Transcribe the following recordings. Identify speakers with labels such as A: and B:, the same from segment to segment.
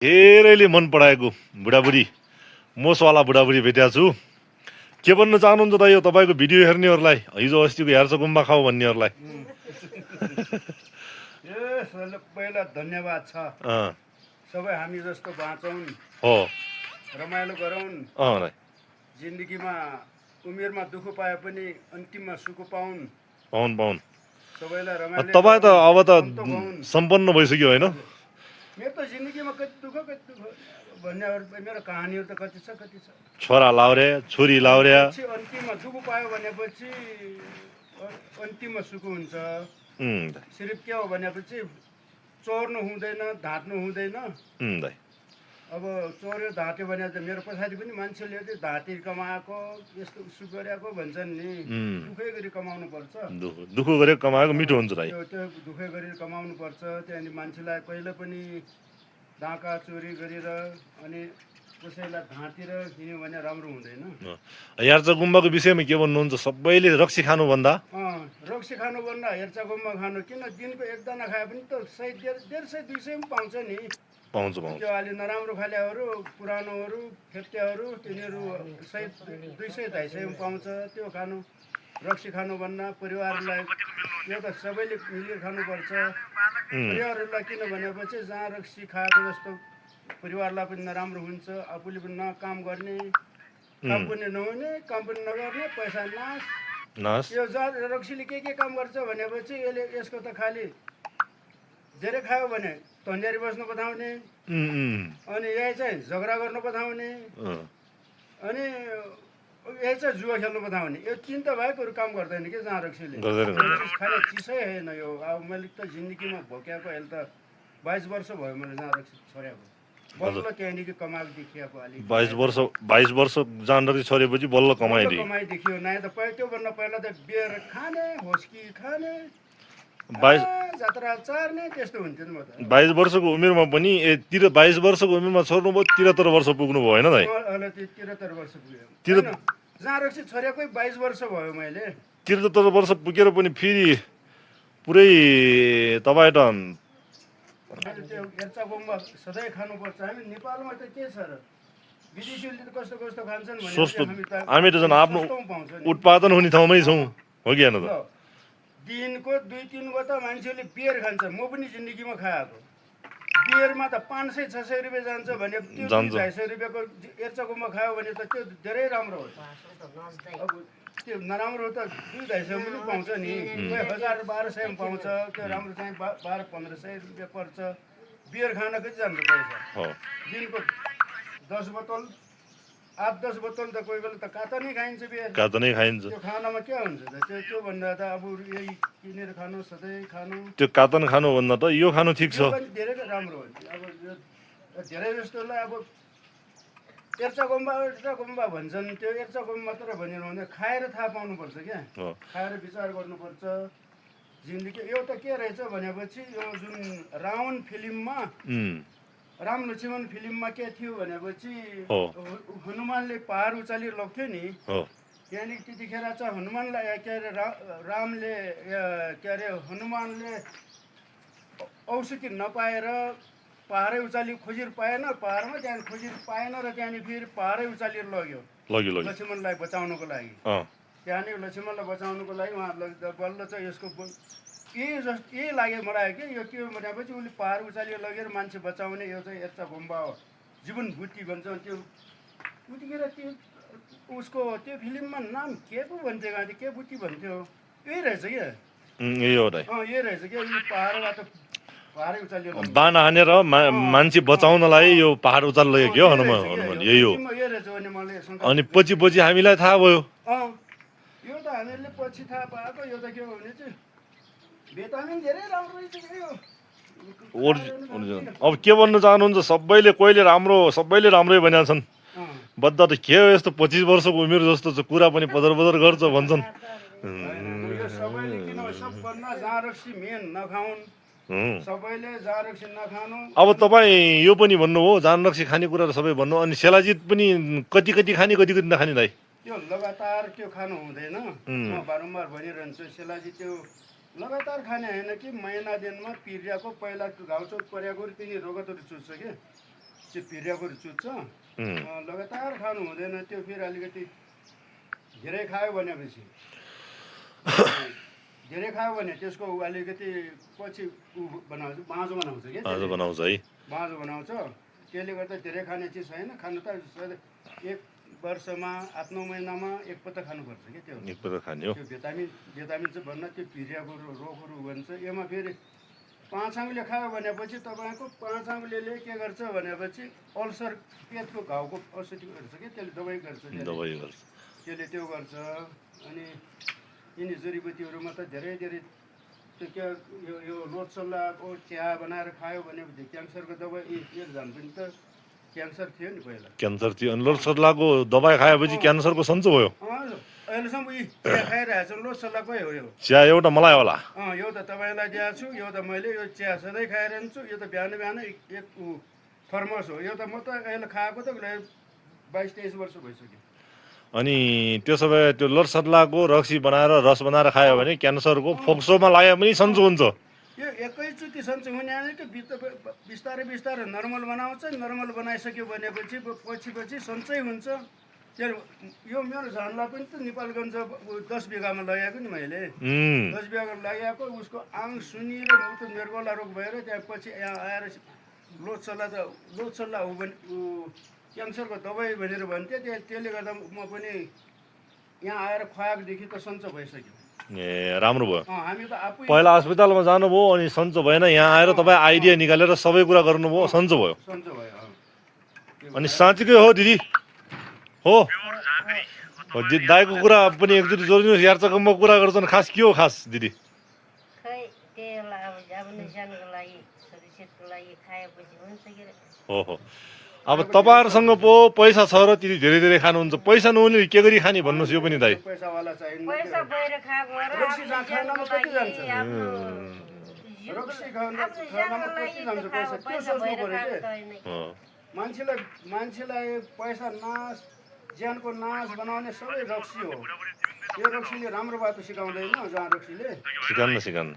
A: धेरैले मन पराएको बुढाबुढी मोसवाला बुढाबुढी भेटेको छु। के भन्न चाहनुहुन्छ त यो तपाईँको भिडियो हेर्नेहरूलाई, हिजो अस्तिको हेर्छ गुम्बा खाऊ भन्नेहरूलाई?
B: पहिला धन्यवाद छ।
A: अँ,
B: सबै हामी जस्तो बाँचौँ,
A: हो
B: रमाइलो गरौँ।
A: नै
B: जिन्दगीमा उमेरमा दुःख पाए पनि अन्तिममा सुख पाउन्।
A: पाउन् पाउन्।
B: सबैलाई रमाइलो
A: तपाईँ त अब त
B: सन्तोष हुन्।
A: सम्पन्न भइसक्यो होइन?
B: मेरो त जिन्दगीमा कति दुःख भन्नेहरू मेरो कहानीहरू त कति छ।
A: छोरा लाउरे, छोरी लाउरे,
B: पछि अन्तिममा दुःख पायो भनेपछि अन्तिममा सुख हुन्छ। सिर्फ के हो भनेपछि चोर्नु हुँदैन, ढाँट्नु हुँदैन।
A: दाइ
B: अब चोर्यो ढाँट्यो भने त मेरो पछाडि पनि मान्छेले त्यो ढाँटी कमाएको यस्तो उसो गरेको भन्छन् नि। दुःखै गरी कमाउनु पर्छ।
A: दुःख गरेर कमाएको मिठो हुन्छ दाइ।
B: त्यो दुःखै गरेर कमाउनु पर्छ। त्यहाँदेखि मान्छेलाई कहिले पनि डाका चोरी गरेर अनि कसैलाई ढाँटेर हिँड्यो भने राम्रो हुँदैन।
A: हेर्चा गुम्बाको विषयमा के भन्नुहुन्छ? सबैले रक्सी खानुभन्दा
B: रक्सी खानुभन्दा हेर्चा गुम्बा खानु, किन दिनको एकजना खाए पनि त 150-200 पनि पाउँछ नि।
A: पाउँछ
B: त्यो अलि नराम्रो खालेहरू, पुरानोहरू, फेट्टेहरू, तिनीहरू 200-250 पनि पाउँछ। त्यो खानु, रक्सी खानुभन्दा परिवारलाई एउटा सबैले मिलेर खानुपर्छ। परिवारहरूलाई किन भनेपछि जहाँ रक्सी खाएको जस्तो परिवारलाई पनि नराम्रो हुन्छ। आफूले पनि न काम गर्ने, काम पनि नहुने, काम पनि नगर्ने, पैसा नाश। यो रक्सीले के काम गर्छ भनेपछि यसको त खालि धेरै खायो भने तन्जारी बस्नु पठाउने, अनि यही चाहिँ झगडा गर्नु पठाउने, अनि यही चाहिँ जुवा खेल्नु पठाउने। यो तिनवटा बाहेकहरू काम गर्दैन कि जहाँ रक्सीले। खाने चिसै होइन यो। अब मैले त जिन्दगीमा भोग्याएको अहिले त 22 वर्ष भयो मैले जहाँ रक्सी छोडेको। बल्ल त्यहाँदेखि कमाएको देखिएको अलिक
A: 22 वर्ष जाँडरी छोडेपछि बल्ल कमाइ
B: देखियो। नयाँ त त्योभन्दा पहिला त बियर खाने, होस्की खाने,
A: 22
B: चार्ने, त्यस्तो हुन्थ्यो नि म त।
A: 22 वर्षको उमेरमा पनि 22 वर्षको उमेरमा छोड्नुभयो, 73 वर्ष पुग्नुभयो होइन दाइ?
B: 73 वर्ष पुग्यो। जहाँ रक्सी छोडेकै 22 वर्ष भयो मैले।
A: 73 वर्ष पुगेर पनि फेरि पुरै तपाईँ त
B: त्यो हेर्चा गुम्बा सधैँ खानुपर्छ। हामी नेपालमा त के छ र, विदेशीले त कस्तो कस्तो खान्छन् भने
A: हामी त झन् आफ्नो उत्पादन हुने ठाउँमै छौँ, हो कि होइन त?
B: दिनको 2-3 बोतल मान्छेले बियर खान्छ। म पनि जिन्दगीमा खाएको। बियरमा त 500-600 रुपियाँ जान्छ भने त्यो 250 रुपियाँको हेर्चा गुम्बा खायो भने त त्यो धेरै राम्रो हो। अब त्यो नराम्रो त 250 पनि पाउँछ नि, 1000-1200 पनि पाउँछ। त्यो राम्रो चाहिँ 1200-1500 रुपियाँ पर्छ। बियर खान कति जान्छ पैसा? दिनको 10 बोतल, 8-10 बोतल त कोही बेला त काता नै खाइन्छ बियर।
A: काता नै खाइन्छ।
B: त्यो खानामा के हुन्छ त? त्यो भन्दा त अब यही किनेर खानु, सधैँ खानु।
A: त्यो कातन खानु भन्दा त यो खानु ठिक छ।
B: धेरै राम्रो हो। अब धेरै जस्तोलाई अब हेर्चा गुम्बा भन्छन्। त्यो हेर्चा गुम्बा मात्र भनेर भन्दा खाएर थाहा पाउनुपर्छ क्या। खाएर विचार गर्नुपर्छ। जिन्दगी एउटा के रहेछ भनेपछि यो जुन रावण फिल्ममा, राम लक्ष्मण फिल्ममा के थियो भनेपछि हनुमानले पहाड उचालेर लग्थ्यो नि। त्यहाँदेखि त्यतिखेर चाहिँ हनुमानलाई के अरे रामले के अरे हनुमानले औषधि नपाएर पहाडै उचाली खोजेर पाएन। पहाडमा त्यहाँदेखि खोजेर पाएन र त्यहाँदेखि फेरि पहाडै उचालेर लग्यो लक्ष्मणलाई बचाउनको लागि। त्यहाँदेखि लक्ष्मणलाई बचाउनुको लागि उहाँहरूलाई बल्ल चाहिँ यसको यही लाग्यो मलाई कि यो के हो भनेपछि उसले पहाड उचालेर लगेर मान्छे बचाउने यो चाहिँ हेर्चा गुम्बा हो, जीवन बुद्धि भन्छ। त्यो उतिखेर त्यो उसको त्यो फिल्ममा नाम के पो भन्थ्यो, के बुद्धि भन्थ्यो, यही रहेछ क्या।
A: यही हो दाइ।
B: यही रहेछ क्या। यो पहाडबाट पहाडै उचालेर
A: बाण हानेर मान्छे बचाउनलाई यो पहाड उचाल लग्यो क्या हनुमान। यही हो। अनि पछि हामीलाई थाहा भयो।
B: यो त हामीहरूले पछि थाहा पाएको। यो त के हो भने चाहिँ भिटामिन धेरै राम्रो रहेछ यो।
A: अब के भन्न चाहनुहुन्छ? सबैले कोहीले राम्रो, सबैले राम्रै भनेका छन्। बद्दा त के हो यस्तो 25 वर्षको उमेर जस्तो कुरा पनि बदर गर्छ भन्छन्।
B: सबैले किन सबभन्दा जहाँ रक्सी मेन नखाउन्, सबैले जहाँ रक्सी नखानु।
A: अब तपाईँ यो पनि भन्नु हो जान रक्सी खाने कुरा सबै भन्नु, अनि सेलाजित पनि कति खाने कति नखाने दाइ?
B: त्यो लगातार त्यो खानु हुँदैन। म बारम्बार भनिरहन्छु सेलाजी त्यो लगातार खाने होइन कि महिना दिनमा पिरियाको पहिला घाउचोट परेको तिनी रगतहरू चुस्छ कि त्यो भिर्याकोहरू चुच्छ लगातार खानु हुँदैन त्यो फेरि अलिकति धेरै खायो भनेपछि धेरै खायो भने त्यसको अलिकति पछि बनाउँछ बाँझो बनाउँछ कि
A: बाँझो बनाउँछ है
B: बाँझो बनाउँछ त्यसले गर्दा धेरै खाने चिज होइन खानु त एक वर्षमा 8-9 महिनामा एकपल्ट खानुपर्छ कि त्यो
A: एकपल्ट खाने हो
B: त्यो भिटामिन चाहिँ भन्न त्यो भिर्याको रोगहरू भन्छ यसमा फेरि 5 आङ्गुले खायो भनेपछि तपाईँको 5 आङ्गुले के गर्छ भनेपछि अल्सर पेटको घाउको औषधि गर्छ कि त्यसले दबाई गर्छ त्यसले त्यो गर्छ अनि यिनी जडीबुटीहरूमा त धेरै त्यो के यो लोटसल्लाको चिया बनाएर खायो भनेपछि क्यान्सरको दबाई एक झन् पनि त क्यान्सर थियो नि पहिला
A: क्यान्सर थियो अनि लोटसल्लाको दबाई खाएपछि क्यान्सरको सन्चो भयो
B: अहिलेसम्म चिया खाइरहेको छ लोटसल्लाकै हो यो
A: चिया एउटा मलाई होला
B: यो त तपाईँलाई दिएको छु यो त मैले यो चिया सधैँ खाइरहन्छु यो त बिहान एक थर्मस हो यो त म त अहिले खाएको त 22-23 वर्ष भइसक्यो
A: अनि त्यसो भए त्यो लोटसल्लाको रक्सी बनाएर रस बनाएर खायो भने क्यान्सरको फोक्सोमा लाग्यो पनि सन्चो हुन्छ
B: यो एकैचोटि सन्चो हुने त्यो बिस्तारै बिस्तारै नर्मल बनाउँछ नर्मल बनाइसक्यो भनेपछि पछि सन्चै हुन्छ त्यो यो मेरो झन्डा पनि त नेपालगञ्ज 10 बिघामा लगाएको नि मैले 10 बिघामा लगाएको उसको आङ सुनिएर ऊ त मृगौला रोग भएर त्यहाँ पछि यहाँ आएर लोटसल्ला हो भने क्यान्सरको दबाई भनेर भन्थ्यो त्यसले गर्दा म पनि यहाँ आएर खुवाएकोदेखि त सन्चो भइसक्यो
A: ए राम्रो भयो
B: हामी त आफै
A: पहिला अस्पतालमा जानुभयो अनि सन्चो भएन यहाँ आएर तपाईँ आइडिया निकालेर सबै कुरा गर्नुभयो सन्चो भयो अनि साँच्चीकै हो दिदी हो दाइको कुरा पनि एकचोटि जोडिनुहोस् यार्चकम्म कुरा गर्छन् खास के हो खास दिदी हो हो अब तपाईँहरूसँग पो पैसा छ र त्यति धेरै धेरै खानुहुन्छ पैसा नहुने के गरी खाने भन्नुहोस् यो पनि दाइ
B: मान्छेलाई पैसा नाश ज्यानको नाश बनाउने सबै रक्सी हो यो रक्सीले राम्रो बाटो सिकाउँदैन जहाँ रक्सीले
A: सिकाउन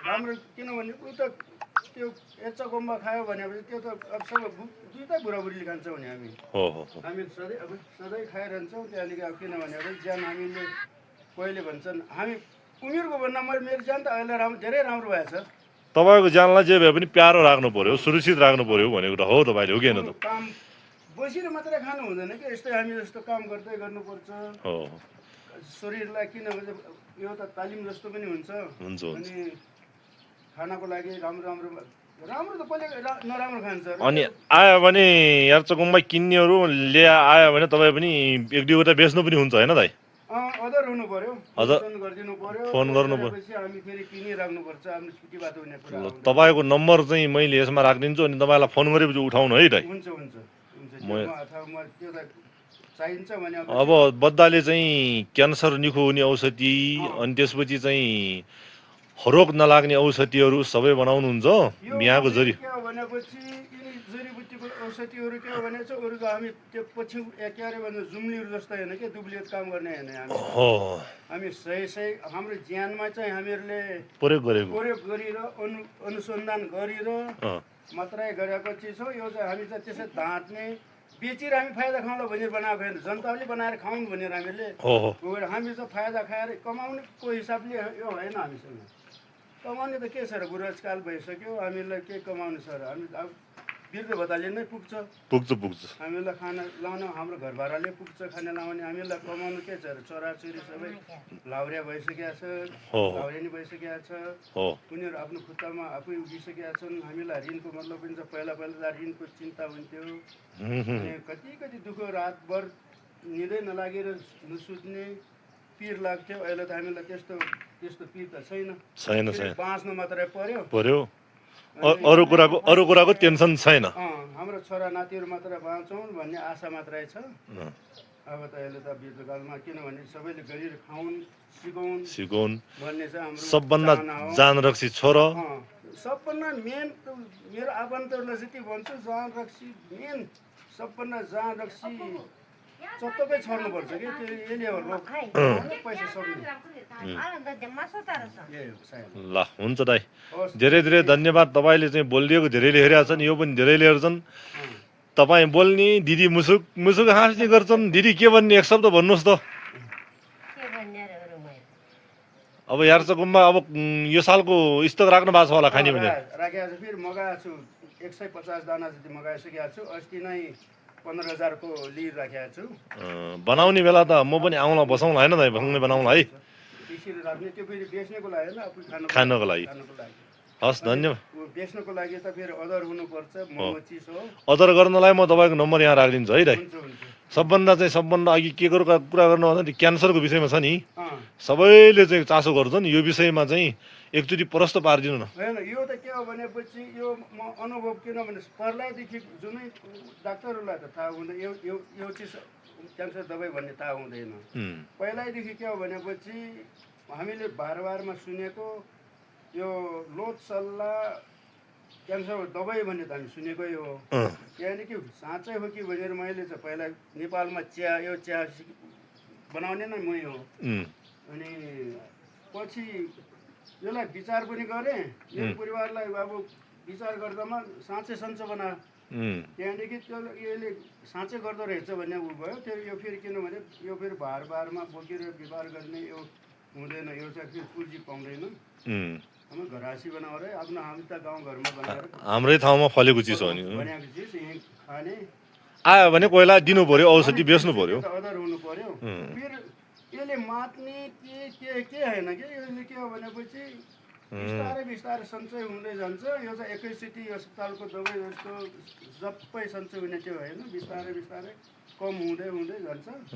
B: राम्रो किनभने ऊ त त्यो एच्चा गुम्बा खायो भनेपछि त्यो त अब सबै दुईटै बुढाबुढीले खान्छौँ नि हामी सधैँ खाइरहन्छौँ त्यहाँदेखि अब किनभने अब ज्यान हामीले पहिले भन्छन् हामी उमेरको भन्दा मेरो ज्यान त अहिले धेरै राम्रो भएको छ
A: तपाईँको ज्यानलाई जे भए पनि प्यारो राख्नु पर्यो सुरक्षित राख्नु पर्यो भनेको त हो तपाईँले हो कि होइन त
B: काम बसेर मात्रै खानु हुँदैन कि यस्तै हामी जस्तो काम गर्दै गर्नुपर्छ शरीरलाई किनभने यो त तालिम जस्तो पनि हुन्छ अनि खानाको लागि राम्रो त पहिले नराम्रो खान्छ
A: अनि आयो भने यार्चकम्मा किन्नेहरू आयो भने तपाईँ पनि एक दुईवटा बेच्नु पनि हुन्छ होइन दाइ
B: अदर हुनु पर्यो गरिदिनु पर्यो
A: फोन गर्नु पर्यो
B: हामी फेरि किनिराख्नुपर्छ आफ्नो छुट्टी बाटो हुने कुरा
A: तपाईँको नम्बर चाहिँ मैले यसमा राखिदिन्छु अनि तपाईँलाई फोन गरेपछि उठाउनु है दाइ
B: हुन्छ चाहिन्छ भने
A: अब बद्दाले चाहिँ क्यान्सर निको हुने औषधि अनि त्यसपछि चाहिँ रोग नलाग्ने औषधिहरू सबै बनाउनुहुन्छ यहाँको
B: जडीबुटीको औषधिहरू के हो भने चाहिँ अरू हामी त्यो पछि के अरे भने जुम्लीहरू जस्तो होइन कि डुप्लिकेट काम गर्ने होइन हामी सही हाम्रो ज्यानमा चाहिँ हामीहरूले प्रयोग गरेर अनुसन्धान गरेर मात्रै गरेको चिज हो यो चाहिँ हामी चाहिँ त्यसै ढाँट्ने बेचेर हामी फाइदा खाउँला भनेर बनाएको होइन जनताले बनाएर खाउन् भनेर हामी चाहिँ फाइदा खाएर कमाउनेको हिसाबले यो होइन हामीसँग कमाउने त के छ र बुढाजकाल भइसक्यो हामीलाई के कमाउनु छ र हामी अब वृद्ध भत्ताले नै पुग्छ हामीलाई खाना लाउन हाम्रो घर भाडाले पुग्छ खाना लाउने हामीलाई कमाउनु के छ र छोराछोरी सबै लाउरिया भइसकेका छ लाउरिया नि भइसकेका छ उनीहरू आफ्नो खुट्टामा आफै उभिसकेका छन् हामीलाई ऋणको मतलब पनि छ पहिला ऋणको चिन्ता हुन्थ्यो कति दुःख रातभर निदै नलागेर नसुत्ने पिर लाग्थ्यो अहिले त हामीलाई त्यस्तो पिर त छैन बाँच्नु मात्रै पर्यो
A: अरू कुराको टेन्सन छैन
B: हाम्रो छोरा नातिहरू मात्र बाँचौँ भन्ने आशा मात्रै छ अब त अहिले त वृद्धकालमा किनभने सबैले गरेर खाउन् सिकाउन् भन्ने चाहिँ हाम्रो
A: सबभन्दा जान रक्सी छोर
B: सबभन्दा मेन मेरो आफन्तहरूलाई चाहिँ के भन्छु जान रक्सी मेन सबभन्दा जान रक्सी चत्तकै छर्नुपर्छ कि त्यो यसले हो रोग पैसा सक्ने यही हो सायद
A: ल हुन्छ दाइ
B: होस्
A: धेरै धेरै धन्यवाद तपाईँले चाहिँ बोलिदिएको धेरैले हेरेका छन् यो पनि धेरैले हेर्छन् तपाईँ बोल्ने दिदी मुसुक मुसुक हाँस्ने गर्छन् दिदी के भन्ने एक शब्द भन्नुहोस् त अब यार्छ गुम्बा अब यो सालको स्टक राख्नु भएको छ होला खाने भने
B: राखेको छु फेरि मगाएको छु 150 दाना जति मगाइसकेको छु अस्ति नै 15,000 को लिएर राखेको छु
A: बनाउने बेला त म पनि आउँला बसाउँला होइन दाइ भङ्गै बनाउँला है
B: पिसेर राख्ने त्यो फेरि बेच्नको लागि होइन आफू
A: खानको लागि हस् धन्यवाद
B: बेच्नको लागि त फेरि अदर हुनुपर्छ महँगो चिज हो
A: अदर गर्नलाई म तपाईँको नम्बर यहाँ राखिदिन्छु है दाइ
B: हुन्छ हुन्छ
A: सबभन्दा अघि के कुरा गर्नु भन्दा क्यान्सरको विषयमा छ नि
B: अँ
A: सबैले चाहिँ चासो गर्छन् यो विषयमा चाहिँ एकचोटि प्रश्न पारिदिनु न
B: होइन यो त के हो भनेपछि यो म अनुभव किनभने पहिल्यैदेखि जुनै डाक्टरहरूलाई त थाहा हुँदैन यो चिज क्यान्सर दबाई भन्ने थाहा हुँदैन पहिल्यैदेखि के हो भनेपछि हामीले बारमा सुनेको यो लोथ सल्लाह क्यान्सर दबाई भन्ने त हामी सुनेकै हो यानि कि साँच्चै हो कि भनेर मैले चाहिँ पहिला नेपालमा यो चिया बनाउने नै मै हो अनि पछि यसलाई विचार पनि गरेँ मेरो परिवारलाई अब विचार गर्दामा साँच्चै सन्चो बनायो त्यहाँदेखि त्यो यसले साँच्चै गर्दो रहेछ भन्ने उ भयो त्यो यो फेरि किनभने यो फेरि बारमा बोकेर व्यवहार गर्ने यो हुँदैन यो चाहिँ फेरि पुँजी पाउँदैन हामी घरासी बनाएर आफ्नो हामी त गाउँघरमा बनाएर
A: हाम्रै ठाउँमा फलेको चिज हो नि
B: बनाएको चिज यहीँ खाने
A: आयो भने कोहीलाई दिनु पर्यो औषधि बेच्नु पर्यो
B: अदर हुनु पर्यो फेरि यसले मात्ने के होइन कि यसले के हो भनेपछि बिस्तारै बिस्तारै सन्चय हुँदै जान्छ यो चाहिँ एकैचोटि अस्पतालको दबाई जस्तो सबै सन्चय हुने त्यो होइन बिस्तारै बिस्तारै कम हुँदै हुँदै जान्छ